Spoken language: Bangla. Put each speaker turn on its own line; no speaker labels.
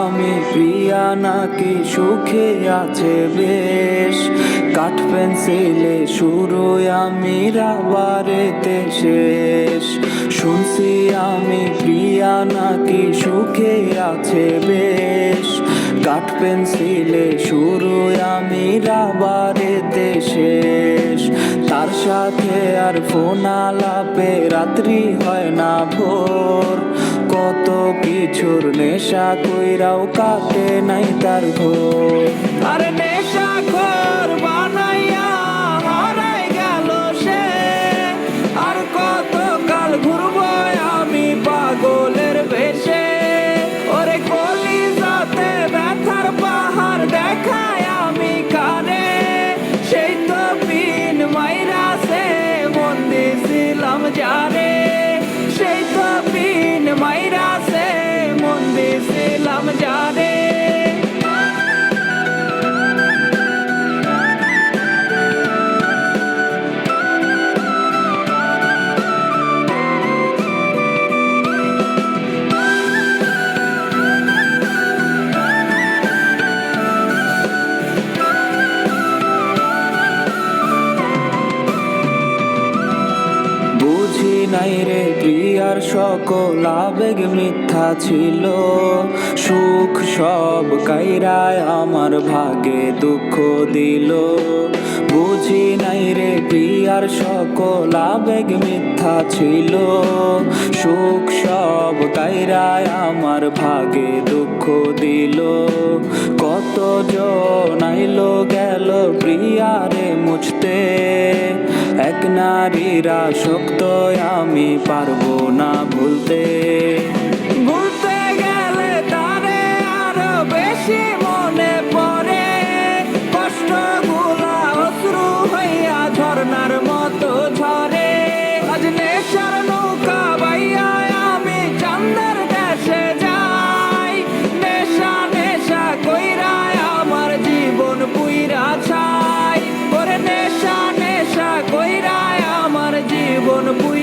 আমি প্রিয়া নাকি সুখে আছে বেশ। কাঠ পেন্সিলে শুরু আমি রাবারেতে শেষ। শুনছি আমি প্রিয়া নাকি সুখে আছে বেশ। কাঠ পেন্সিলে শুরু আমি রাবারেতে শেষ। তার সাথে আর ফোন আলাপে রাত্রি হয় না ভোর। কত কিছুর নেশা কইরাও কাটে নাই তার ঘোর। আরে নেশা খোর বানাইয়া হারাই গেল সে। আর কত কাল ঘুরবো আমি পাগলের বেশে। ওরে কলিজাতে ব্যথার পাহাড় দেখায় আমি কানে। সেই তো পিন মাইরাছে মন দিছিলাম জানে। সেই তো পিন মাইরাছে মন দিছিলাম জানে। বুঝি নাই রে প্রিয়ার সকল আবেগ মিথ্যা ছিল। সুখ সব কাইরায় আমার ভাগে দুঃখ দিল। বুঝি নাই রে প্রিয়ার সকল আবেগ মিথ্যা ছিল। সুখ সব কাইরায় আমার ভাগে দুঃখ দিল। কত জন আইলো গেল প্রিয়ারে মুছতে। এক নারীর আসক্ত আমি পারবো না ভুলতে। ভুলতে গেলে তারে আরো বেশি মনে পড়ে। কষ্টগুলা অশ্রু হইয়া ঝর্ণার মতো ঝরে। আজ নেশার নৌকা বাইয়া আমি চান্দের দেশে যাই। নেশা নেশা কইরা আমার জীবন পুইরা ছাই। ওরে নেশা নেশা কইরা আমার জীবন পুইরা